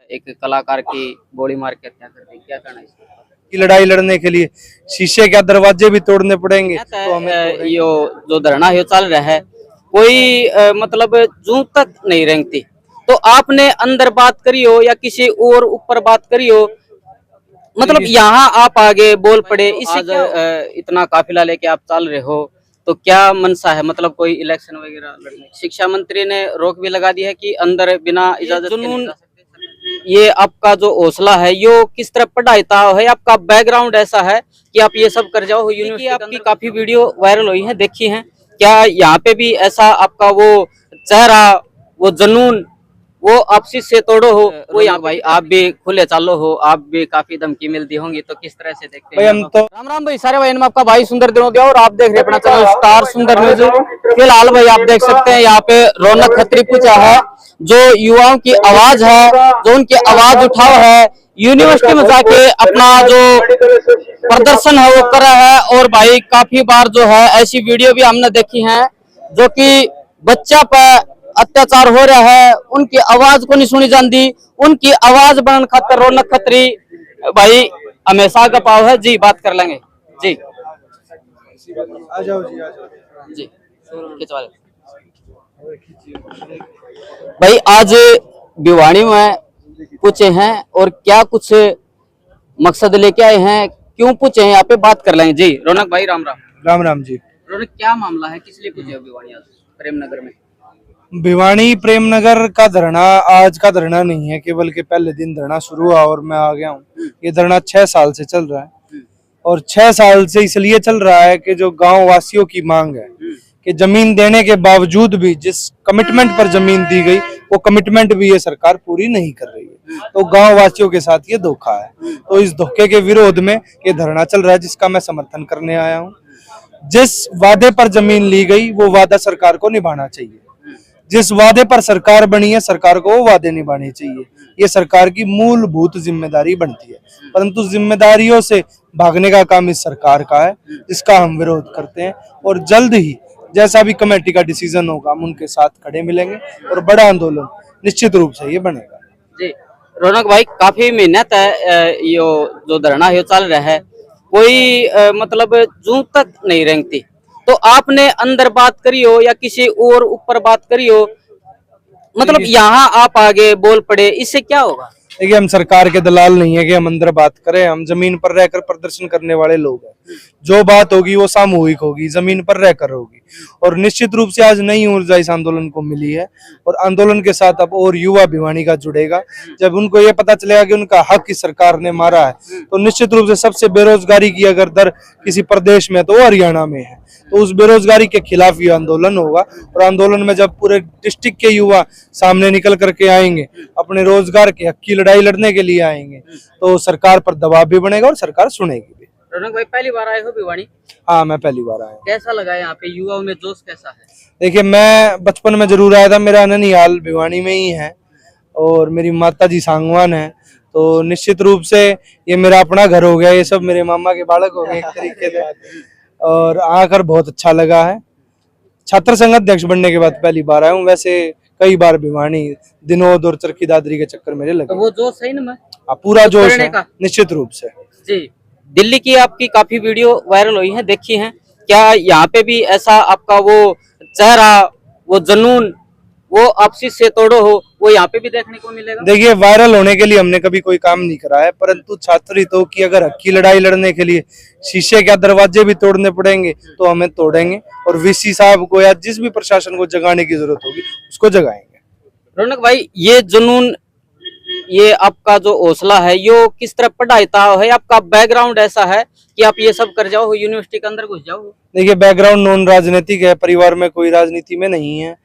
एक कलाकार की गोली मार के हत्या कर दी, क्या करना है इसको? की लड़ाई लड़ने के लिए शीशे के दरवाजे भी तोड़ने पड़ेंगे तो हमें यो जो धरना है चल रहा है, कोई मतलब जूं तक नहीं रेंगती। तो आपने अंदर बात करी हो या किसी और ऊपर बात करी हो, मतलब यहाँ आप आगे बोल पड़े, इससे क्या इतना काफिला लेके आप चल रहे हो, तो क्या मनसा है? मतलब कोई इलेक्शन वगैरह लड़ने? शिक्षा मंत्री ने रोक भी लगा दी है कि अंदर बिना इजाजत के नहीं जा सकते। ये आपका जो हौसला है यो किस तरह पढ़ाता है? आपका बैकग्राउंड ऐसा है कि आप ये सब कर जाओ? यूनिवर्सिटी आपकी काफी वीडियो वायरल हुई है, देखी है, क्या यहाँ पे भी ऐसा आपका वो चेहरा, वो जुनून, वो आपसी से तोड़ो हो? वो यहाँ भाई आप भी खुले चालो हो, आप भी काफी धमकी मिलती होंगी, तो किस तरह से देखते हैं? हम तो राम राम भाई, सारे भाई में आपका भाई सुंदर दिनों दिया, और आप देख रहे हैं अपना चैनल स्टार सुंदर न्यूज। फिलहाल भाई आप देख सकते हैं यहाँ पे रौनक खत्री पूछा है, जो युवाओं की आवाज है, जो उनकी आवाज उठाव है, यूनिवर्सिटी में जाके अपना जो प्रदर्शन है वो कर रहा है। और भाई काफी बार जो है ऐसी वीडियो भी हमने देखी है जो कि बच्चा पर अत्याचार हो रहा है, उनकी आवाज को नहीं सुनी जाती, उनकी आवाज बनने खातर रौनक खत्री भाई हमेशा का पाव है जी। बात कर लेंगे जी, आ जाओ जी, आ जाओ जी खिंचवा ले भाई। आज भिवानी में पूछे हैं और क्या कुछ मकसद लेके आए हैं, क्यों पूछे हैं, यहाँ पे बात कर लेंगे जी। रौनक भाई राम राम। राम राम जी। रौनक, क्या मामला है, किस लिए पूछे हो भिवानी आज प्रेमनगर में? भिवानी प्रेमनगर का धरना आज का धरना नहीं है, केवल के पहले दिन धरना शुरू हुआ और मैं आ गया हूँ। ये धरना 6 साल से चल रहा है, और 6 साल से इसलिए चल रहा है कि जो गांव वासियों की मांग है कि जमीन देने के बावजूद भी जिस कमिटमेंट पर जमीन दी गई वो कमिटमेंट भी ये सरकार पूरी नहीं कर रही है, तो गांव वासियों के साथ ये धोखा है। तो इस धोखे के विरोध में ये धरना चल रहा है, जिसका मैं समर्थन करने आया हूँ। जिस वादे पर जमीन ली गई वो वादा सरकार को निभाना चाहिए, जिस वादे पर सरकार बनी है सरकार को वो वादे निभाने चाहिए, ये सरकार की मूलभूत जिम्मेदारी बनती है। परंतु जिम्मेदारियों से भागने का काम इस सरकार का है, जिसका हम विरोध करते हैं। और जल्द ही जैसा भी कमेटी का डिसीजन होगा हम उनके साथ खड़े मिलेंगे और बड़ा आंदोलन निश्चित रूप से ये बनेगा जी। रौनक भाई, काफी मेहनत है यो जो धरना है चल रहा है, कोई मतलब जूं तक नहीं रेंगती। तो आपने अंदर बात करी हो या किसी और ऊपर बात करी हो, मतलब यहाँ आप आगे बोल पड़े, इससे क्या होगा? देखिए, हम सरकार के दलाल नहीं है कि हम अंदर बात करें, हम जमीन पर रहकर प्रदर्शन करने वाले लोग हैं। जो बात होगी वो सामूहिक होगी, जमीन पर रहकर होगी। और निश्चित रूप से आज नई ऊर्जा इस आंदोलन को मिली है, और आंदोलन के साथ अब और युवा भिवानी का जुड़ेगा। जब उनको ये पता चलेगा कि उनका हक इस सरकार ने मारा है, तो निश्चित रूप से सबसे बेरोजगारी की अगर दर किसी प्रदेश में तो वो हरियाणा में है, तो उस बेरोजगारी के खिलाफ ये आंदोलन होगा। और आंदोलन में जब पूरे डिस्ट्रिक्ट के युवा सामने निकल करके आएंगे, अपने रोजगार के हक की लड़ाई लड़ने के लिए आएंगे, तो सरकार पर दबाव भी बनेगा और सरकार सुनेगी भी। रौनक भाई, पहली बार आए हो भिवानी? हाँ, मैं पहली बार आया। कैसा लगा यहाँ पे, युवाओं में जोश कैसा है? देखिए, मैं बचपन में जरूर आया था, मेरा ननिहाल भिवानी में ही है और मेरी माता जी सांगवान है, तो निश्चित रूप से ये मेरा अपना घर हो गया। ये सब मेरे मामा के बालक हो गए एक तरीके से, और आकर बहुत अच्छा लगा है। छात्र संघ अध्यक्ष बनने के बाद पहली बार आया हूँ। वैसे कई बार भिवानी दिनोद और चरखी दादरी के चक्कर मेरे लगे। तो वो जोश है ना? पूरा जोश है निश्चित रूप से जी। दिल्ली की आपकी काफी वीडियो वायरल हुई है, देखी है, क्या यहाँ पे भी ऐसा आपका वो चेहरा, वो जुनून, वो आपसी से तोड़ो हो, वो यहाँ पे भी देखने को मिलेगा? देखिए, वायरल होने के लिए हमने कभी कोई काम नहीं करा है, परंतु छात्र हितों की अगर हक की लड़ाई लड़ने के लिए शीशे के दरवाजे भी तोड़ने पड़ेंगे तो हमें तोड़ेंगे, और वीसी साहब को या जिस भी प्रशासन को जगाने की जरूरत होगी उसको जगाएंगे। रौनक भाई, ये जुनून, ये आपका जो हौसला है यो किस तरह पढ़ाता है? आपका बैकग्राउंड ऐसा है कि आप ये सब कर जाओ, यूनिवर्सिटी के अंदर घुस जाओ? देखिए, बैकग्राउंड नॉन राजनीतिक है, परिवार में कोई राजनीति में नहीं है,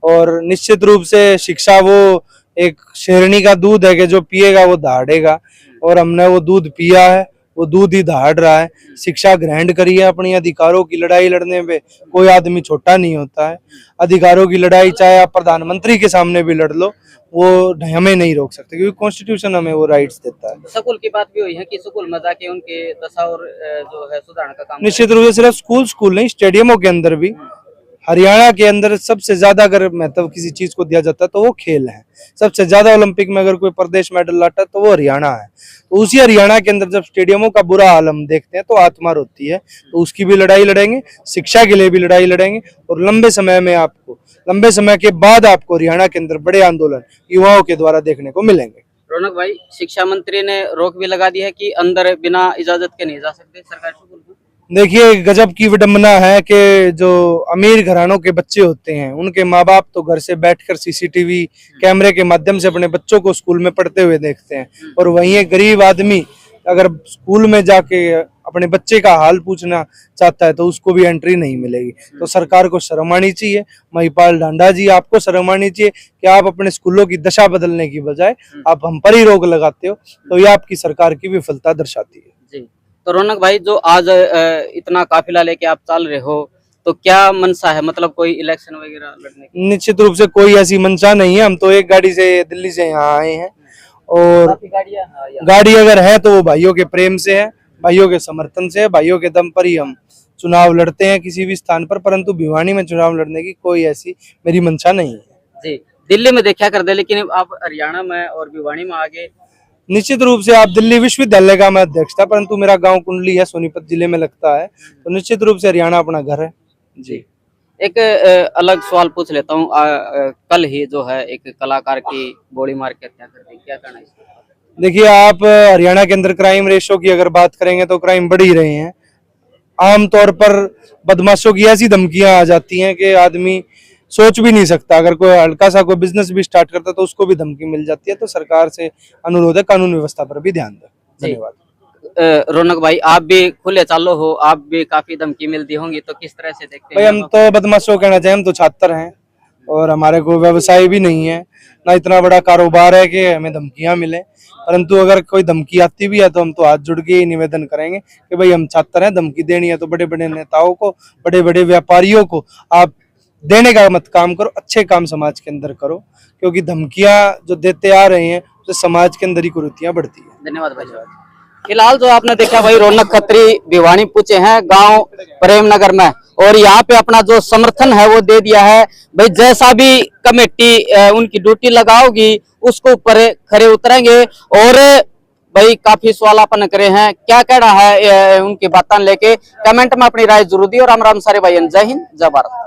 और निश्चित रूप से शिक्षा वो एक शेरनी का दूध है कि जो पिएगा वो दहाड़ेगा, और हमने वो दूध पिया है, वो दूध ही दहाड़ रहा है। शिक्षा ग्रहण करी है, अपनी अधिकारों की लड़ाई लड़ने में कोई आदमी छोटा नहीं होता है। अधिकारों की लड़ाई चाहे आप प्रधानमंत्री के सामने भी लड़ लो, वो हमें नहीं रोक सकते, क्योंकि कॉन्स्टिट्यूशन हमें वो राइट्स देता है। स्कूल की बात भी हुई है कि स्कूल में जाके उनके दशा और जो है सुधारने का काम निश्चित रूप से सिर्फ स्कूल नहीं, स्टेडियमों के अंदर भी हरियाणा के अंदर सबसे ज्यादा अगर महत्व किसी चीज को दिया जाता है तो वो खेल है। सबसे ज्यादा ओलंपिक में अगर कोई प्रदेश मेडल लाता है तो वो हरियाणा है। तो उसी हरियाणा के अंदर जब स्टेडियमों का बुरा हाल हम देखते हैं तो आत्मा रोती है। तो उसकी भी लड़ाई लड़ेंगे, शिक्षा के लिए भी लड़ाई लड़ेंगे, और लंबे समय के बाद आपको हरियाणा के अंदर बड़े आंदोलन युवाओं के द्वारा देखने को मिलेंगे। रौनक भाई, शिक्षा मंत्री ने रोक भी लगा दी है कि अंदर बिना इजाजत के नहीं जा सकते, सरकार से बोल दूं। देखिए, गजब की विडंबना है कि जो अमीर घरानों के बच्चे होते हैं उनके माँ बाप तो घर से बैठकर सीसीटीवी कैमरे के माध्यम से अपने बच्चों को स्कूल में पढ़ते हुए देखते हैं, और वहीं एक गरीब आदमी अगर स्कूल में जाके अपने बच्चे का हाल पूछना चाहता है तो उसको भी एंट्री नहीं मिलेगी। तो सरकार को शर्म आनी चाहिए। महिपाल ढांडा जी, आपको शर्म आनी चाहिए कि आप अपने स्कूलों की दशा बदलने की बजाय आप हम पर ही रोक लगाते हो। तो ये आपकी सरकार की विफलता दर्शाती है। जी, तो रौनक भाई, जो आज इतना काफिला लेके आप चल रहे हो, तो क्या मनसा है, मतलब कोई इलेक्शन वगैरह लड़ने की? निश्चित रूप से कोई ऐसी मंशा नहीं है। हम तो एक गाड़ी से दिल्ली से यहाँ आए हैं, और काफी गाड़ियां, हाँ, गाड़ी अगर है तो वो भाइयों के प्रेम से है, भाइयों के समर्थन से है, भाइयों के दम पर ही हम चुनाव लड़ते हैं किसी भी स्थान पर। परंतु भिवानी में चुनाव लड़ने की कोई ऐसी मेरी मंशा नहीं है। जी, दिल्ली में देखा कर दे, लेकिन आप हरियाणा में और भिवानी में आगे। निश्चित रूप से आप दिल्ली विश्वविद्यालय का मैं अध्यक्ष था, परंतु मेरा गांव कुंडली है, सोनीपत जिले में लगता है। तो निश्चित रूप से हरियाणा अपना घर है। जी, एक अलग सवाल पूछ लेता हूँ। कल ही जो है एक कलाकार की गोली मार के हत्या कर दी, क्या कहना है इस पर? देखिए, आप हरियाणा के अंदर क्राइम रेशो की अगर बात करेंगे तो क्राइम बढ़ ही रहे हैं। आमतौर पर बदमाशों की ऐसी धमकियां आ जाती हैं कि आदमी सोच भी नहीं सकता। अगर कोई हल्का सा कोई बिजनेस भी स्टार्ट करता है तो उसको भी धमकी मिल जाती है। तो सरकार से अनुरोध है, कानून व्यवस्था पर भी ध्यान दें। धन्यवाद। रौनक भाई, आप भी खुले चालो हो, आप भी काफी धमकी मिलती होंगी, तो किस तरह से देखते भाई, हैं? हम तो बदमाशों कहना चाहिए, हम तो छात्र हैं और हमारे को व्यवसाय भी नहीं है, ना इतना बड़ा कारोबार है कि हमें धमकियां मिले। परंतु अगर कोई धमकी आती भी है तो हम तो हाथ जोड़ के ही निवेदन करेंगे कि भाई हम छात्र हैं, धमकी देनी है तो बड़े बड़े नेताओं को, बड़े बड़े व्यापारियों को आप देने का मत काम करो, अच्छे काम समाज के अंदर करो। क्योंकि धमकियां जो देते आ रहे हैं तो समाज के अंदर ही कुरीतियां बढ़ती है। धन्यवाद भाई साहब। फिलहाल जो आपने देखा भाई, रौनक खत्री भिवानी पूछे हैं, गांव प्रेमनगर में, और यहाँ पे अपना जो समर्थन है वो दे दिया है। भाई, जैसा भी कमेटी उनकी ड्यूटी लगाओगी उसको ऊपर खरे उतरेंगे। और भाई, काफी सवाल अपन करे हैं, क्या कहना है उनकी बातें लेके, कमेंट में अपनी राय जरूर दी। और राम राम सारे भाई, जय हिंद, जय भारत।